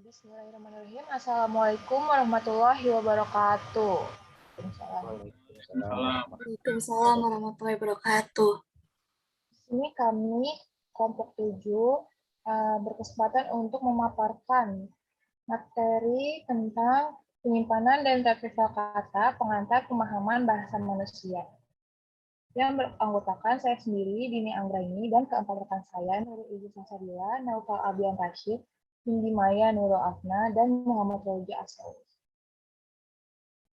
Bismillahirrahmanirrahim. Assalamualaikum warahmatullahi wabarakatuh. Waalaikumsalam Waalaikumsalam warahmatullahi wabarakatuh. Di sini kami kelompok 7 berkesempatan untuk memaparkan materi tentang penyimpanan dan retrieval kata pengantar pemahaman bahasa manusia. Yang beranggotakan saya sendiri, Dini Anggraini, dan keempat rekan saya, Nurul Ibu Sasadila, Naufal Abian Rashid, Hindi Maya Nurul Afna, dan Muhammad Roja Asawi.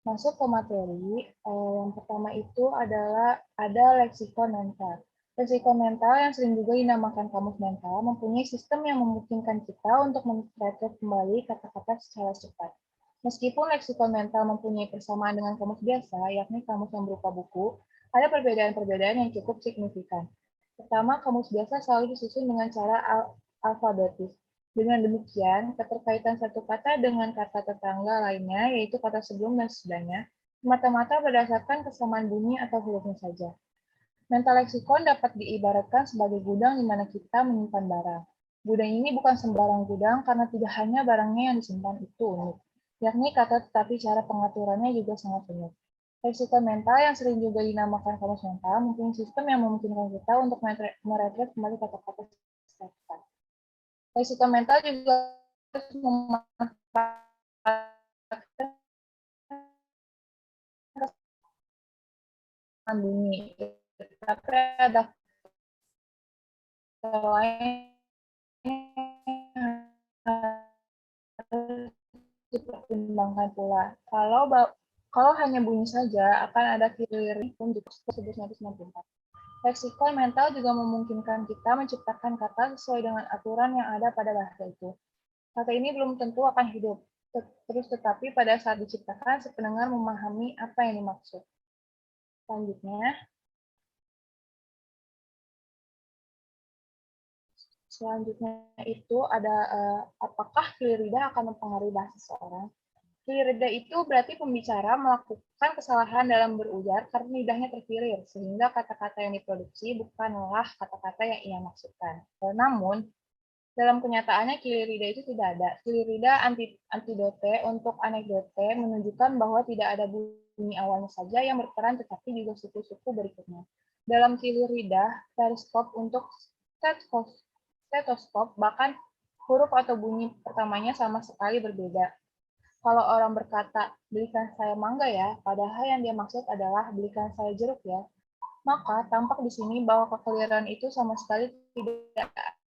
Masuk ke materi, yang pertama itu adalah ada leksikon mental. Leksikon mental yang sering juga dinamakan kamus mental mempunyai sistem yang memungkinkan kita untuk mencatat kembali kata-kata secara cepat. Meskipun leksikon mental mempunyai persamaan dengan kamus biasa, yakni kamus yang berupa buku, ada perbedaan-perbedaan yang cukup signifikan. Pertama, kamus biasa selalu disusun dengan cara alfabetis. Dengan demikian, keterkaitan satu kata dengan kata tetangga lainnya, yaitu kata sebelum dan sesudahnya, semata-mata berdasarkan kesamaan bunyi atau hurufnya saja. Mental leksikon dapat diibaratkan sebagai gudang di mana kita menyimpan barang. Gudang ini bukan sembarang gudang karena tidak hanya barangnya yang disimpan itu unik, yakni kata tetapi cara pengaturannya juga sangat unik. Leksikon mental yang sering juga dinamakan kamus mental mempunyai sistem yang memungkinkan kita untuk meretrieve kembali kata-kata setiap kata. Leksikon mental juga harus memanfaatkan kesamaan bunyi, tapi ada faktor lain harus dipertimbangkan pula. Kalau hanya bunyi saja, akan ada kiri pun disebut 194. Leksikon mental juga memungkinkan kita menciptakan kata sesuai dengan aturan yang ada pada bahasa itu. Kata ini belum tentu akan hidup, terus tetapi pada saat diciptakan, si pendengar memahami apa yang dimaksud. Selanjutnya itu ada apakah kilirida akan mempengaruhi bahasa seseorang? Kilirida itu berarti pembicara melakukan kesalahan dalam berujar karena lidahnya terkilir, sehingga kata-kata yang diproduksi bukanlah kata-kata yang ia maksudkan. Namun, dalam kenyataannya kilirida itu tidak ada. Kilirida antidote untuk anekdote menunjukkan bahwa tidak ada bunyi awalnya saja yang berperan, tetapi juga suku-suku berikutnya. Dalam kilirida, periskop untuk stetoskop, bahkan huruf atau bunyi pertamanya sama sekali berbeda. Kalau orang berkata, belikan saya mangga ya, padahal yang dia maksud adalah belikan saya jeruk ya, maka tampak di sini bahwa kekeliruan itu sama sekali tidak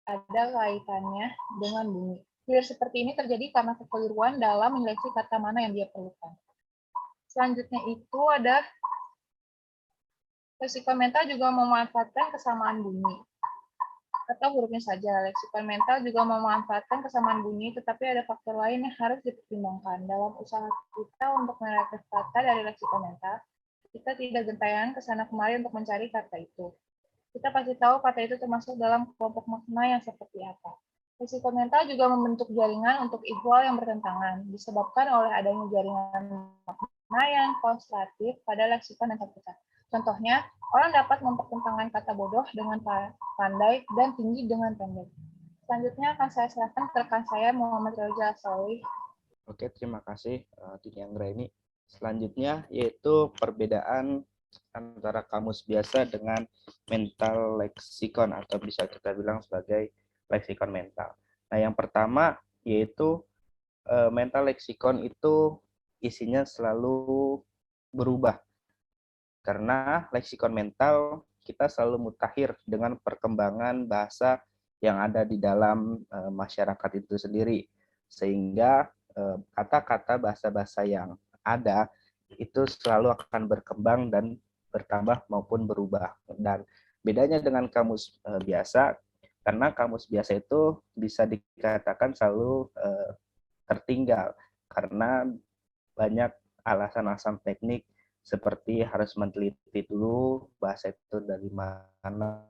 ada kaitannya dengan bunyi. Clear seperti ini terjadi karena kekeliruan dalam menyeleksi kata mana yang dia perlukan. Selanjutnya itu ada leksikon mental juga memanfaatkan kesamaan bunyi atau hurufnya saja. Leksikon mental juga memanfaatkan kesamaan bunyi, tetapi ada faktor lain yang harus dipertimbangkan. Dalam usaha kita untuk meretrieve kata dari leksikon mental, kita tidak gentayangan ke sana kemari untuk mencari kata itu. Kita pasti tahu kata itu termasuk dalam kelompok makna yang seperti apa. Leksikon mental juga membentuk jaringan untuk ihwal yang bertentangan, disebabkan oleh adanya jaringan makna yang konstruatif pada leksikon yang terpisah. Contohnya, orang dapat mempertentangkan kata bodoh dengan pandai dan tinggi dengan pendek. Selanjutnya akan saya serahkan ke rekan saya Muhammad Roja Asawi. Oke, terima kasih Dini Anggraini. Selanjutnya yaitu perbedaan antara kamus biasa dengan mental leksikon atau bisa kita bilang sebagai leksikon mental. Nah, yang pertama yaitu mental leksikon itu isinya selalu berubah. Karena leksikon mental kita selalu mutakhir dengan perkembangan bahasa yang ada di dalam masyarakat itu sendiri. Sehingga kata-kata bahasa-bahasa yang ada itu selalu akan berkembang dan bertambah maupun berubah. Dan bedanya dengan kamus biasa, karena kamus biasa itu bisa dikatakan selalu tertinggal karena banyak alasan-alasan teknik seperti harus meneliti dulu bahasa itu dari mana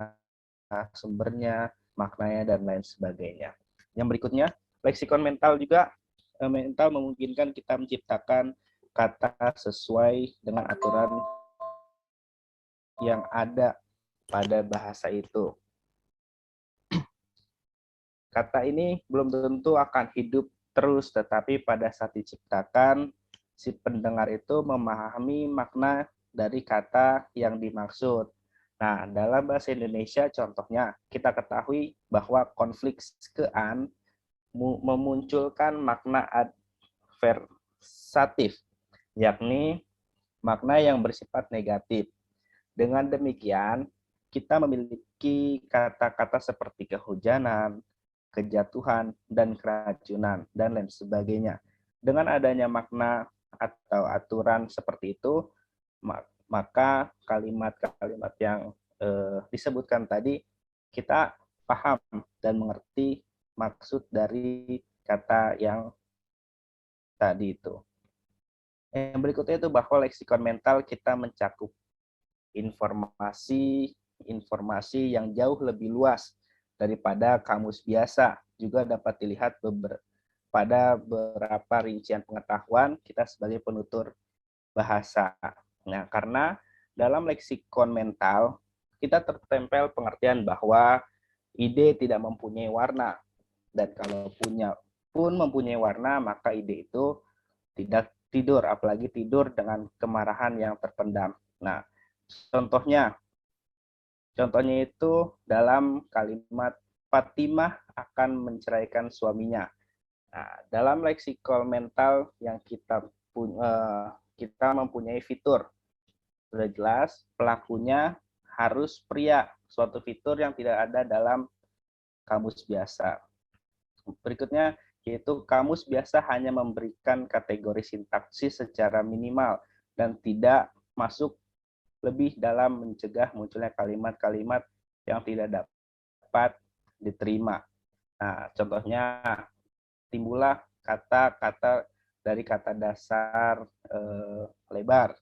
sumbernya, maknanya, dan lain sebagainya. Yang berikutnya, leksikon mental juga mental memungkinkan kita menciptakan kata sesuai dengan aturan yang ada pada bahasa itu. Kata ini belum tentu akan hidup terus, tetapi pada saat diciptakan, si pendengar itu memahami makna dari kata yang dimaksud. Nah, dalam bahasa Indonesia contohnya, kita ketahui bahwa konfliksean memunculkan makna adversatif, yakni makna yang bersifat negatif. Dengan demikian, kita memiliki kata-kata seperti kehujanan, kejatuhan, dan keracunan, dan lain sebagainya. Dengan adanya makna atau aturan seperti itu, maka kalimat-kalimat yang disebutkan tadi, kita paham dan mengerti maksud dari kata yang tadi itu. Yang berikutnya itu bahwa leksikon mental kita mencakup informasi yang jauh lebih luas daripada kamus biasa. Juga dapat dilihat pada beberapa rincian pengetahuan kita sebagai penutur bahasa. Nah, karena dalam leksikon mental kita tertempel pengertian bahwa ide tidak mempunyai warna, dan kalau mempunyai warna, maka ide itu tidak tidur, apalagi tidur dengan kemarahan yang terpendam. Nah, contohnya itu dalam kalimat Fatimah akan menceraikan suaminya. Nah, dalam leksikon mental yang kita mempunyai fitur, sudah jelas pelakunya harus pria, suatu fitur yang tidak ada dalam kamus biasa. Berikutnya yaitu kamus biasa hanya memberikan kategori sintaksis secara minimal dan tidak masuk lebih dalam mencegah munculnya kalimat-kalimat yang tidak dapat diterima. Nah, contohnya timbullah kata-kata dari kata dasar lebar,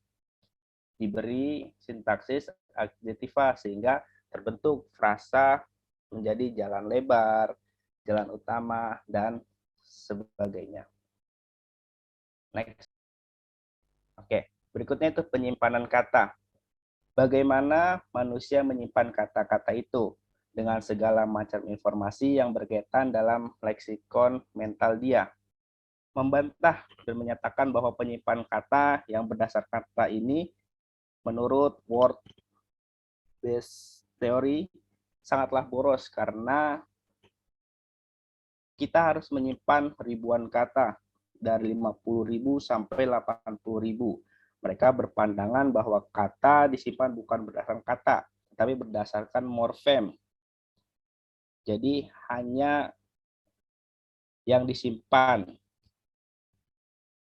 diberi sintaksis adjektiva sehingga terbentuk frasa menjadi jalan lebar, jalan utama, dan sebagainya. Next. Oke, berikutnya itu penyimpanan kata. Bagaimana manusia menyimpan kata-kata itu dengan segala macam informasi yang berkaitan dalam leksikon mental dia. Membantah dan menyatakan bahwa penyimpan kata yang berdasarkan kata ini menurut word based theory sangatlah boros karena kita harus menyimpan ribuan kata dari 50.000 sampai 80.000. Mereka berpandangan bahwa kata disimpan bukan berdasarkan kata, tapi berdasarkan morfem. Jadi hanya yang disimpan.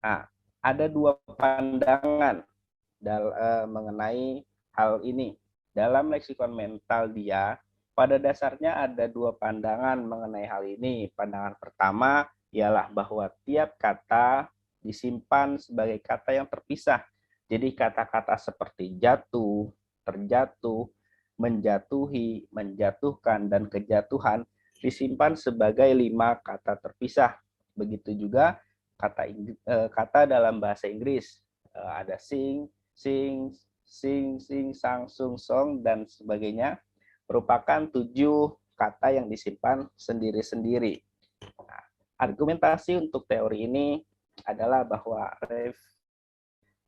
Nah, ada dua pandangan mengenai hal ini. Dalam leksikon mental dia, pada dasarnya ada dua pandangan mengenai hal ini. Pandangan pertama ialah bahwa tiap kata disimpan sebagai kata yang terpisah. Jadi kata-kata seperti jatuh, terjatuh, menjatuhi, menjatuhkan, dan kejatuhan disimpan sebagai 5 kata terpisah. Begitu juga kata dalam bahasa Inggris. Ada sing, sang, sung, song, dan sebagainya, merupakan 7 kata yang disimpan sendiri-sendiri. Nah, argumentasi untuk teori ini adalah bahwa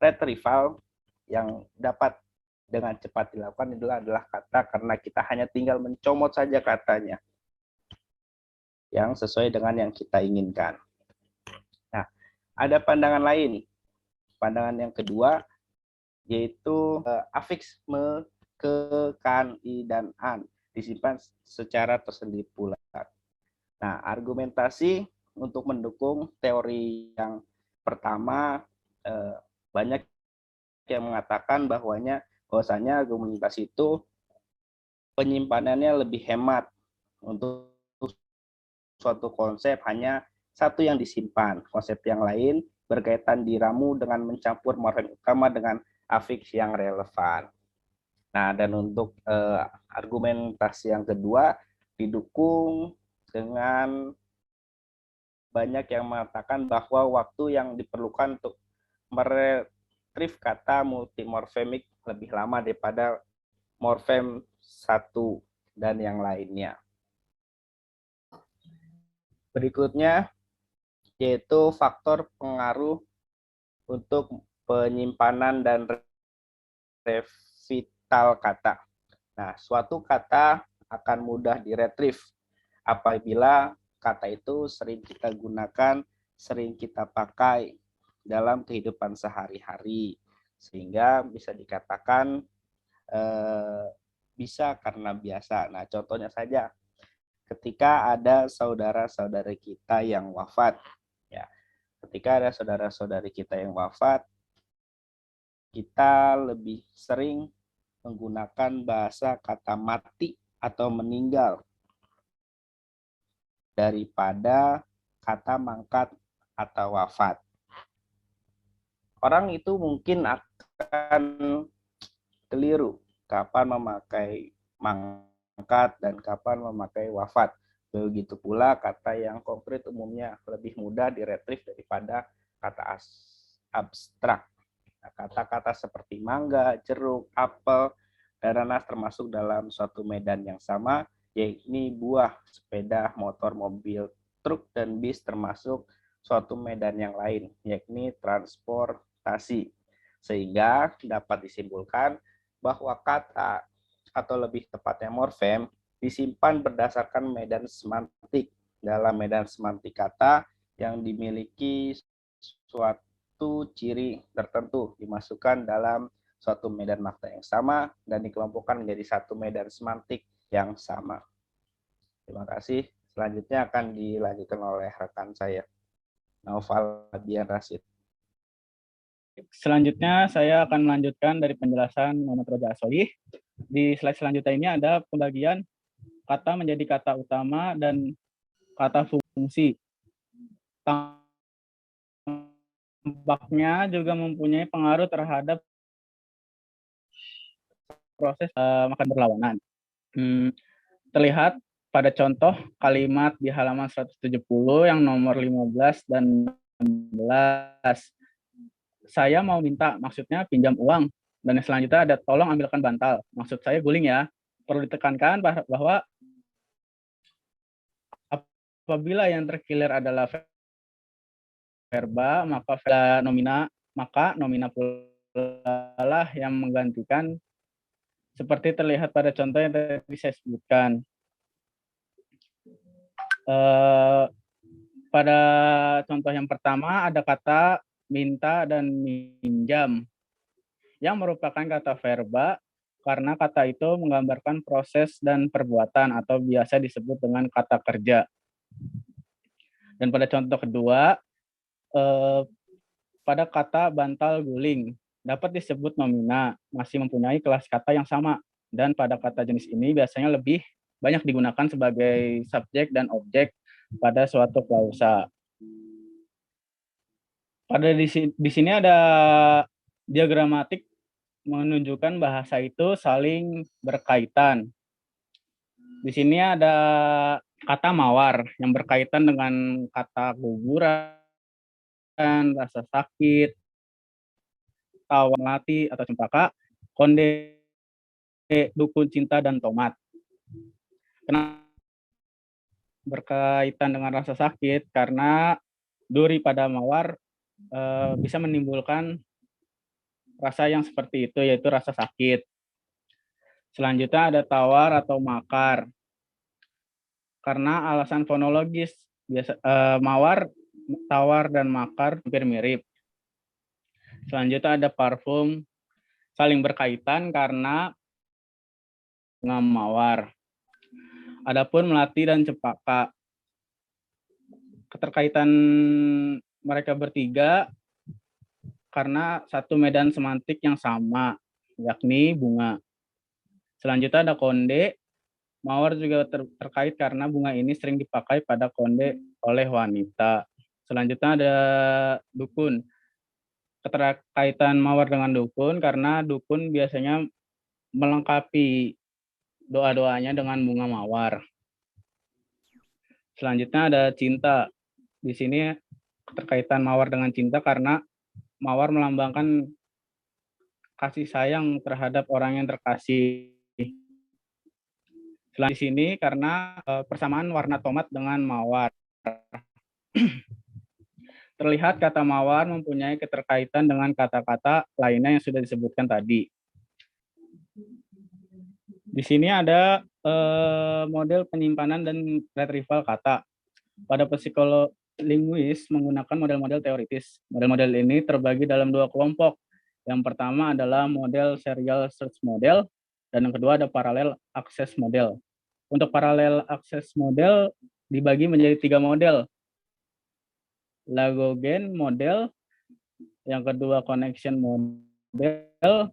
retrieval yang dapat dengan cepat dilakukan adalah kata karena kita hanya tinggal mencomot saja katanya yang sesuai dengan yang kita inginkan. Nah, ada pandangan lain. Pandangan yang kedua yaitu afiks, me, ke, kan, i, dan an disimpan secara tersendiri pula. Nah, argumentasi untuk mendukung teori yang pertama banyak yang mengatakan bahwasanya argumentasi itu penyimpanannya lebih hemat. Untuk suatu konsep hanya satu yang disimpan. Konsep yang lain berkaitan diramu dengan mencampur morfem utama dengan afiks yang relevan. Nah, dan untuk argumentasi yang kedua didukung dengan banyak yang mengatakan bahwa waktu yang diperlukan untuk meretrieve kata multimorfemik lebih lama daripada morfem satu dan yang lainnya. Berikutnya yaitu faktor pengaruh untuk penyimpanan dan revital kata. Nah, suatu kata akan mudah diretrieve apabila kata itu sering kita gunakan, sering kita pakai dalam kehidupan sehari-hari, sehingga bisa dikatakan bisa karena biasa. Nah, contohnya saja, ketika ada saudara-saudari kita yang wafat, ya, ketika ada saudara-saudari kita yang wafat, kita lebih sering menggunakan bahasa kata mati atau meninggal daripada kata mangkat atau wafat. Orang itu mungkin akan keliru kapan memakai mangkat dan kapan memakai wafat. Begitu pula kata yang konkret umumnya lebih mudah diretrieve daripada kata abstrak. Nah, kata-kata seperti mangga, jeruk, apel, dan nanas termasuk dalam suatu medan yang sama, yakni buah, sepeda, motor, mobil, truk, dan bis termasuk suatu medan yang lain, yakni transportasi. Sehingga dapat disimpulkan bahwa kata atau lebih tepatnya morfem disimpan berdasarkan medan semantik. Dalam medan semantik kata yang dimiliki suatu ciri tertentu dimasukkan dalam suatu medan makna yang sama dan dikelompokkan menjadi satu medan semantik yang sama. Terima kasih. Selanjutnya akan dilanjutkan oleh rekan saya, Naufal Bian Rasid. Selanjutnya saya akan melanjutkan dari penjelasan Muhammad Roja Asoih. Di slide selanjutnya ini ada pembagian kata menjadi kata utama dan kata fungsi. Tampaknya juga mempunyai pengaruh terhadap proses makan berlawanan. Terlihat pada contoh kalimat di halaman 170 yang nomor 15 dan 16. Saya mau minta, maksudnya pinjam uang. Dan yang selanjutnya ada tolong ambilkan bantal. Maksud saya guling ya. Perlu ditekankan bahwa apabila yang terkilir adalah verba, maka nomina pula lah yang menggantikan seperti terlihat pada contoh yang tadi saya sebutkan. Pada contoh yang pertama ada kata minta dan minjam yang merupakan kata verba karena kata itu menggambarkan proses dan perbuatan atau biasa disebut dengan kata kerja. Dan pada contoh kedua, pada kata bantal guling dapat disebut nomina, masih mempunyai kelas kata yang sama. Dan pada kata jenis ini biasanya lebih banyak digunakan sebagai subjek dan objek pada suatu klausa. Di sini ada diagramatik menunjukkan bahasa itu saling berkaitan. Di sini ada kata mawar yang berkaitan dengan kata guguran, rasa sakit, tawar melati atau cempaka, konde, dukun cinta, dan tomat. Kenapa berkaitan dengan rasa sakit? Karena duri pada mawar bisa menimbulkan rasa yang seperti itu, yaitu rasa sakit. Selanjutnya ada tawar atau makar. Karena alasan fonologis, mawar, tawar, dan makar hampir mirip. Selanjutnya ada parfum, saling berkaitan karena bunga mawar. Adapun melati dan cempaka, keterkaitan mereka bertiga karena satu medan semantik yang sama, yakni bunga. Selanjutnya ada konde. Mawar juga terkait karena bunga ini sering dipakai pada konde oleh wanita. Selanjutnya ada dukun. Keterkaitan mawar dengan dukun karena dukun biasanya melengkapi doa-doanya dengan bunga mawar. Selanjutnya ada cinta. Di sini keterkaitan mawar dengan cinta karena mawar melambangkan kasih sayang terhadap orang yang terkasih. Selain di sini karena persamaan warna tomat dengan mawar. terlihat kata mawar mempunyai keterkaitan dengan kata-kata lainnya yang sudah disebutkan tadi. Di sini ada model penyimpanan dan retrieval kata. Pada psikolinguis menggunakan model-model teoritis. Model-model ini terbagi dalam dua kelompok. Yang pertama adalah model serial search model, dan yang kedua ada parallel access model. Untuk parallel access model dibagi menjadi 3 model. Lagrangian model, yang kedua connection model,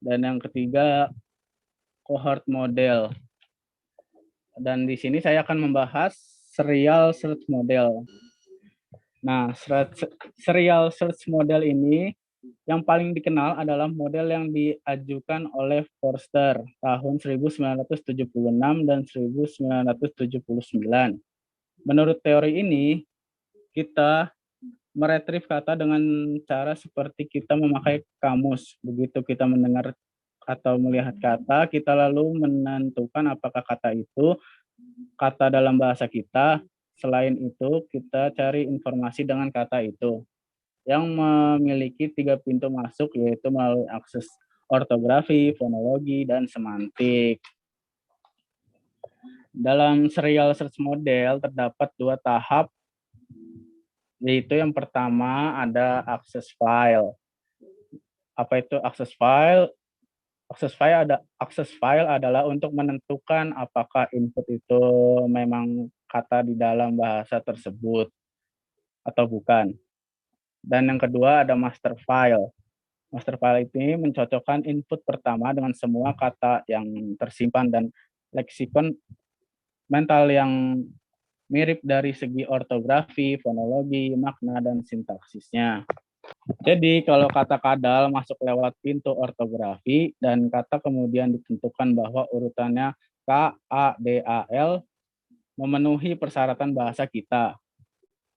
dan yang ketiga cohort model. Dan di sini saya akan membahas serial search model. Nah, serial search model ini yang paling dikenal adalah model yang diajukan oleh Forster tahun 1976 dan 1979. Menurut teori ini, kita meretrieve kata dengan cara seperti kita memakai kamus. Begitu kita mendengar atau melihat kata, kita lalu menentukan apakah kata itu kata dalam bahasa kita. Selain itu, kita cari informasi dengan kata itu yang memiliki 3 pintu masuk, yaitu melalui akses ortografi, fonologi, dan semantik. Dalam serial search model terdapat 2 tahap, yaitu yang pertama ada akses file. Apa itu akses file? Akses file adalah untuk menentukan apakah input itu memang kata di dalam bahasa tersebut atau bukan. Dan yang kedua ada master file. Master file ini mencocokkan input pertama dengan semua kata yang tersimpan dan leksikon mental yang mirip dari segi ortografi, fonologi, makna, dan sintaksisnya. Jadi kalau kata kadal masuk lewat pintu ortografi dan kata kemudian ditentukan bahwa urutannya K, A, D, A, L memenuhi persyaratan bahasa kita.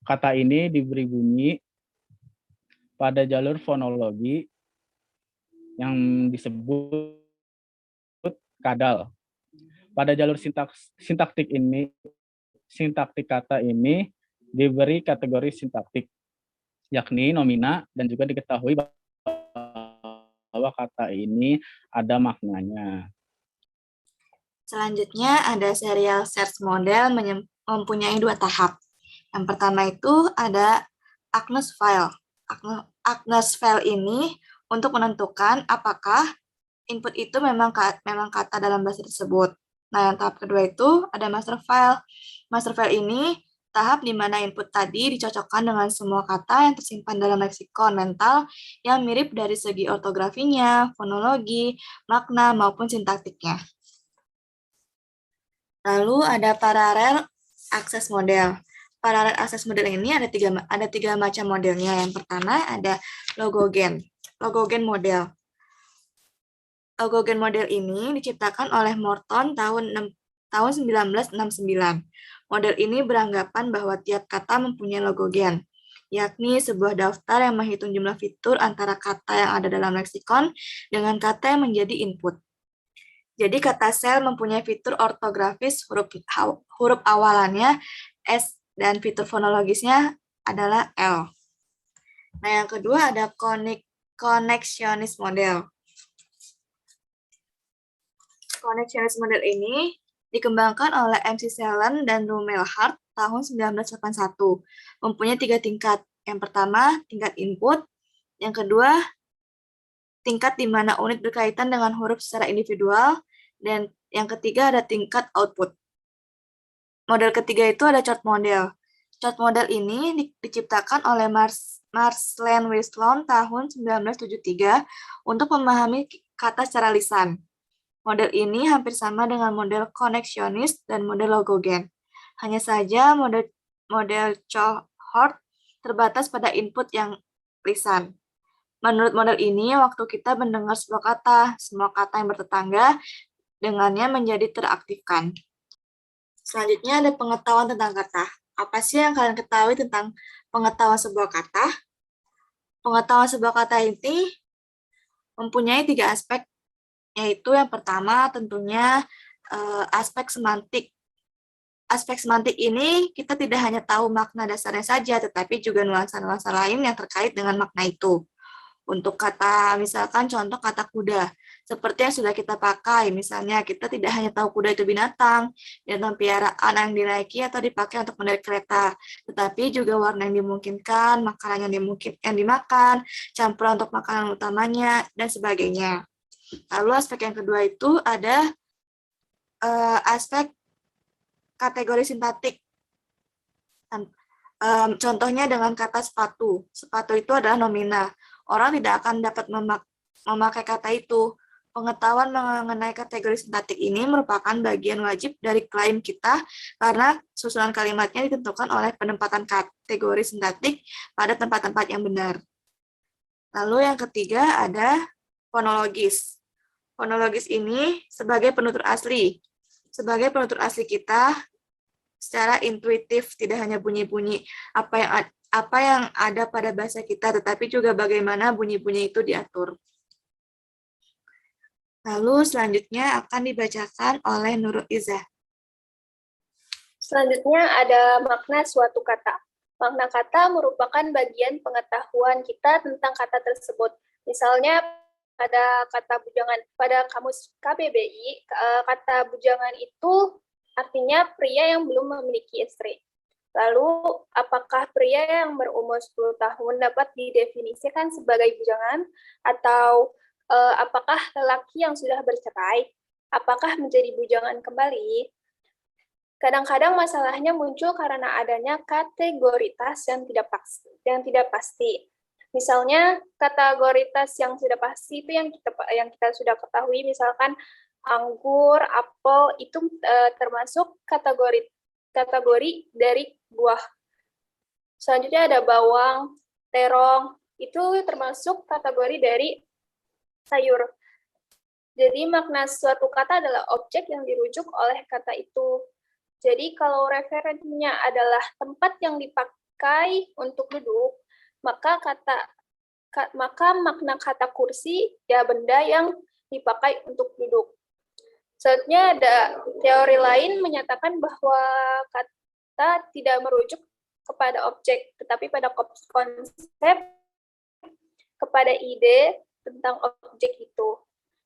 Kata ini diberi bunyi pada jalur fonologi yang disebut kadal. Pada jalur sintaktik kata ini diberi kategori sintaktik, yakni nomina, dan juga diketahui bahwa kata ini ada maknanya. Selanjutnya ada serial search model mempunyai 2 tahap. Yang pertama itu ada Agnes file. Agnes file ini untuk menentukan apakah input itu memang kata dalam bahasa tersebut. Nah, yang tahap kedua itu ada master file. Master file ini tahap di mana input tadi dicocokkan dengan semua kata yang tersimpan dalam leksikon mental yang mirip dari segi ortografinya, fonologi, makna, maupun sintaktiknya. Lalu ada parallel access model. Parallel access model ini ada tiga macam modelnya. Yang pertama ada logogen model. Logogen model ini diciptakan oleh Morton tahun 1969. Model ini beranggapan bahwa tiap kata mempunyai logogen, yakni sebuah daftar yang menghitung jumlah fitur antara kata yang ada dalam leksikon dengan kata yang menjadi input. Jadi kata sel mempunyai fitur ortografis huruf awalannya S dan fitur fonologisnya adalah L. Nah, yang kedua ada connectionist model. Connectionist model ini dikembangkan oleh MC Sellen dan Rumelhart tahun 1981. Mempunyai 3 tingkat. Yang pertama, tingkat input. Yang kedua, tingkat di mana unit berkaitan dengan huruf secara individual. Dan yang ketiga ada tingkat output. Model ketiga itu ada chart model. Chart model ini diciptakan oleh Marsland Wislom tahun 1973 untuk memahami kata secara lisan. Model ini hampir sama dengan model connectionist dan model logogen. Hanya saja model cohort terbatas pada input yang lisan. Menurut model ini, waktu kita mendengar sebuah kata, semua kata yang bertetangga dengannya menjadi teraktifkan. Selanjutnya ada pengetahuan tentang kata. Apa sih yang kalian ketahui tentang pengetahuan sebuah kata? Pengetahuan sebuah kata ini mempunyai 3 aspek, yaitu yang pertama tentunya aspek semantik. aspek semantik ini kita tidak hanya tahu makna dasarnya saja, tetapi juga nuansa-nuansa lain yang terkait dengan makna itu. Untuk kata, misalkan contoh kata kuda, seperti yang sudah kita pakai, misalnya kita tidak hanya tahu kuda itu binatang piaraan yang dinaiki atau dipakai untuk menarik kereta, tetapi juga warna yang dimungkinkan, makanan yang dimakan, campuran untuk makanan utamanya, dan sebagainya. Lalu aspek yang kedua itu ada aspek kategori sintaktik. Contohnya dengan kata sepatu. Sepatu itu adalah nomina. Orang tidak akan dapat memakai kata itu. Pengetahuan mengenai kategori sintaktik ini merupakan bagian wajib dari klaim kita karena susunan kalimatnya ditentukan oleh penempatan kategori sintaktik pada tempat-tempat yang benar. Lalu yang ketiga ada fonologis. Fonologis ini sebagai penutur asli. Sebagai penutur asli kita, secara intuitif, tidak hanya bunyi-bunyi apa yang ada pada bahasa kita, tetapi juga bagaimana bunyi-bunyi itu diatur. Lalu selanjutnya akan dibacakan oleh Nurul Izzah. Selanjutnya ada makna suatu kata. Makna kata merupakan bagian pengetahuan kita tentang kata tersebut. Misalnya pada kata bujangan, pada kamus KBBI, kata bujangan itu artinya pria yang belum memiliki istri. Lalu, apakah pria yang berumur 10 tahun dapat didefinisikan sebagai bujangan? Atau apakah lelaki yang sudah bercerai? Apakah menjadi bujangan kembali? Kadang-kadang masalahnya muncul karena adanya kategoritas yang tidak pasti. Misalnya, kategoritas yang sudah pasti itu yang kita sudah ketahui, misalkan anggur, apel, itu termasuk kategori dari buah. Selanjutnya ada bawang, terong, itu termasuk kategori dari sayur. Jadi makna suatu kata adalah objek yang dirujuk oleh kata itu. Jadi kalau referensinya adalah tempat yang dipakai untuk duduk, maka makna kata kursi ya benda yang dipakai untuk duduk. Selanjutnya ada teori lain menyatakan bahwa kata tidak merujuk kepada objek, tetapi pada konsep, kepada ide tentang objek itu.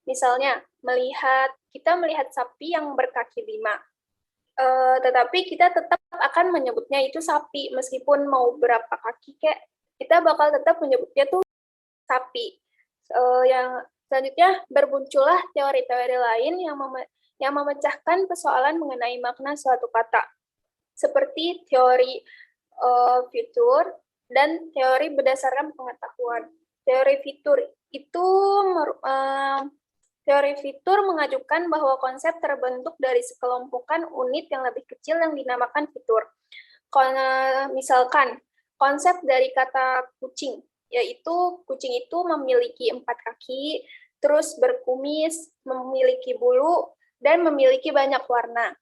Misalnya, kita melihat sapi yang berkaki 5. Tetapi kita tetap akan menyebutnya itu sapi, meskipun mau berapa kaki kita bakal tetap menyebutnya tuh sapi. Yang selanjutnya bermuncullah teori-teori lain yang memecahkan persoalan mengenai makna suatu kata, seperti teori fitur dan teori berdasarkan pengetahuan. Teori fitur mengajukan bahwa konsep terbentuk dari sekelompokan unit yang lebih kecil yang dinamakan fitur. Misalkan, konsep dari kata kucing, yaitu kucing itu memiliki 4 kaki, terus berkumis, memiliki bulu, dan memiliki banyak warna.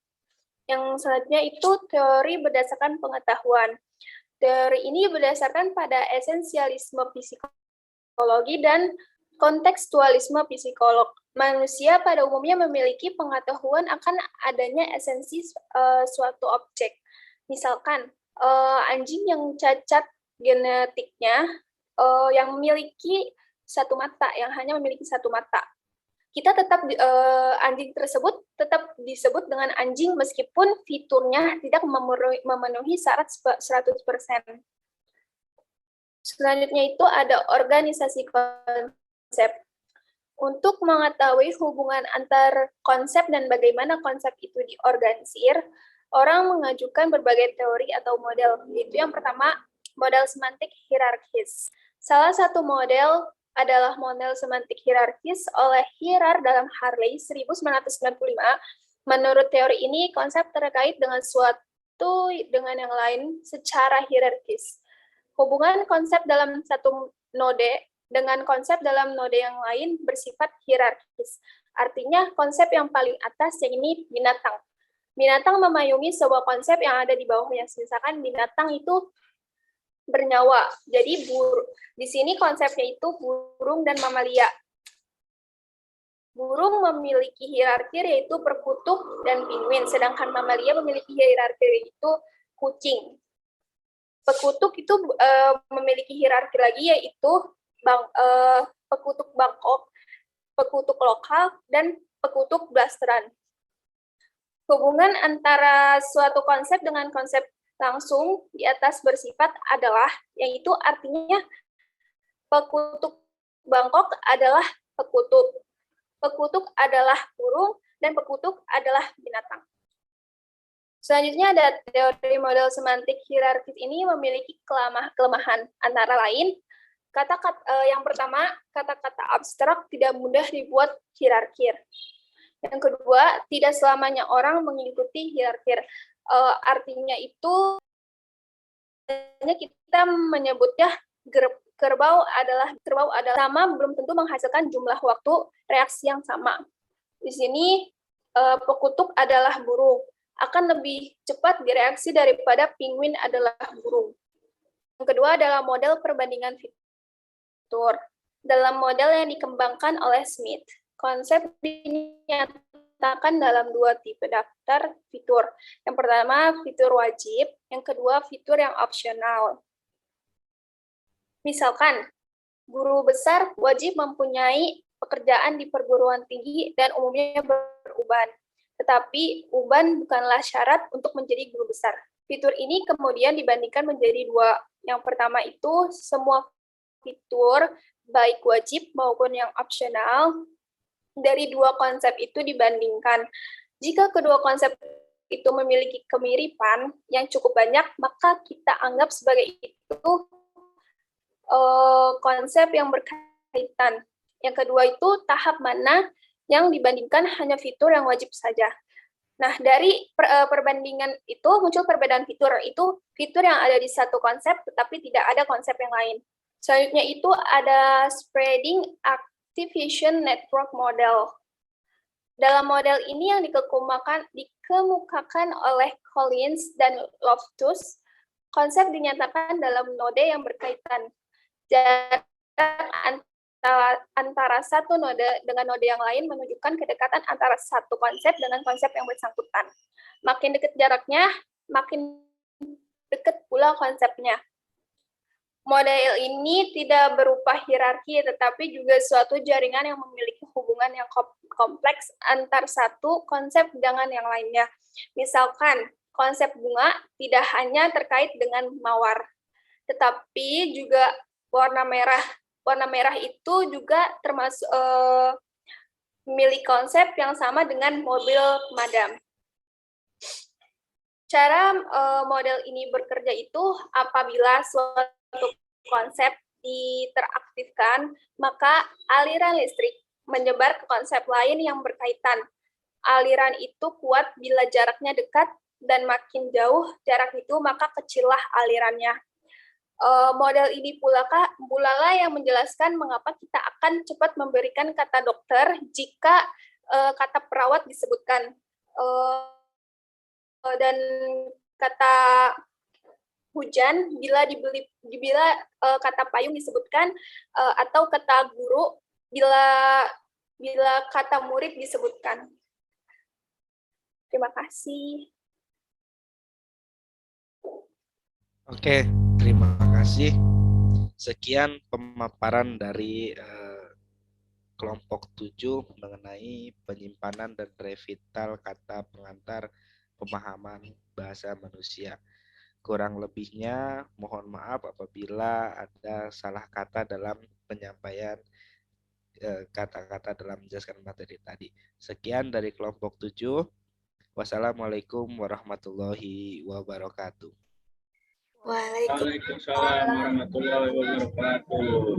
Yang selanjutnya itu teori berdasarkan pengetahuan. Teori ini berdasarkan pada esensialisme psikologi dan kontekstualisme psikolog. Manusia pada umumnya memiliki pengetahuan akan adanya esensi suatu objek. Misalkan, anjing yang cacat genetiknya yang memiliki satu mata, yang hanya memiliki satu mata. Kita tetap anjing tersebut tetap disebut dengan anjing meskipun fiturnya tidak memenuhi syarat 100%. Selanjutnya itu ada organisasi konsep. Untuk mengetahui hubungan antar konsep dan bagaimana konsep itu diorganisir, orang mengajukan berbagai teori atau model. Itu yang pertama, model semantik hierarkis. Salah satu model adalah model semantik hierarkis oleh Girard dalam Harley 1995. Menurut teori ini, konsep terkait dengan suatu dengan yang lain secara hierarkis. Hubungan konsep dalam satu node dengan konsep dalam node yang lain bersifat hierarkis. Artinya, konsep yang paling atas yang ini binatang. Binatang memayungi sebuah konsep yang ada di bawahnya. Misalkan binatang itu bernyawa. Jadi di sini konsepnya itu burung dan mamalia. Burung memiliki hierarki yaitu perkutut dan penguin, sedangkan mamalia memiliki hierarki yaitu kucing. Pekutuk itu memiliki hierarki lagi yaitu pekutuk Bangkok, pekutuk lokal, dan pekutuk blasteran. Hubungan antara suatu konsep dengan konsep langsung di atas bersifat adalah, yaitu artinya pekutuk Bangkok adalah pekutuk. Pekutuk adalah burung, dan pekutuk adalah binatang. Selanjutnya ada teori model semantik hierarkis ini memiliki kelemahan, antara lain, yang pertama, kata-kata abstrak tidak mudah dibuat hierarkir. Yang kedua, tidak selamanya orang mengikuti hierarkir. Artinya itu, kita menyebutnya kerbau adalah sama, belum tentu menghasilkan jumlah waktu reaksi yang sama. Di sini pekutuk adalah burung, akan lebih cepat bereaksi daripada penguin adalah burung. Yang kedua adalah model perbandingan fitur. Dalam model yang dikembangkan oleh Smith, konsep dinyatakan dalam dua tipe daftar fitur. Yang pertama, fitur wajib. Yang kedua, fitur yang opsional. Misalkan, guru besar wajib mempunyai pekerjaan di perguruan tinggi dan umumnya beruban. Tetapi uban bukanlah syarat untuk menjadi guru besar. Fitur ini kemudian dibandingkan menjadi dua. Yang pertama itu, semua fitur, baik wajib maupun yang opsional, dari dua konsep itu dibandingkan. Jika kedua konsep itu memiliki kemiripan yang cukup banyak, maka kita anggap sebagai itu konsep yang berkaitan. Yang kedua itu tahap mana yang dibandingkan hanya fitur yang wajib saja. Nah, dari perbandingan itu muncul perbedaan fitur. Itu fitur yang ada di satu konsep, tetapi tidak ada konsep yang lain. Selanjutnya itu ada spreading activation network model. Dalam model ini yang dikemukakan oleh Collins dan Loftus, konsep dinyatakan dalam node yang berkaitan. Jarak antara satu node dengan node yang lain menunjukkan kedekatan antara satu konsep dengan konsep yang bersangkutan. Makin dekat jaraknya, makin dekat pula konsepnya. Model ini tidak berupa hierarki, tetapi juga suatu jaringan yang memiliki hubungan yang kompleks antar satu konsep dengan yang lainnya. Misalkan, konsep bunga tidak hanya terkait dengan mawar, tetapi juga warna merah. Warna merah itu juga termasuk memiliki konsep yang sama dengan mobil pemadam. Cara model ini bekerja itu apabila suatu konsep diteraktifkan, maka aliran listrik menyebar ke konsep lain yang berkaitan. Aliran itu kuat bila jaraknya dekat, dan makin jauh jarak itu, maka kecillah alirannya. Model ini pula yang menjelaskan mengapa kita akan cepat memberikan kata dokter jika kata perawat disebutkan. Dan kata hujan bila kata payung disebutkan, atau kata guru bila kata murid disebutkan. Terima kasih. Oke, terima kasih. Sekian pemaparan dari kelompok 7 mengenai penyimpanan dan revital kata pengantar pemahaman bahasa manusia. Kurang lebihnya mohon maaf apabila ada salah kata dalam penyampaian kata-kata dalam menjelaskan materi tadi. Sekian dari kelompok 7. Wassalamualaikum warahmatullahi wabarakatuh. Waalaikumsalam. Waalaikumsalam warahmatullahi wabarakatuh.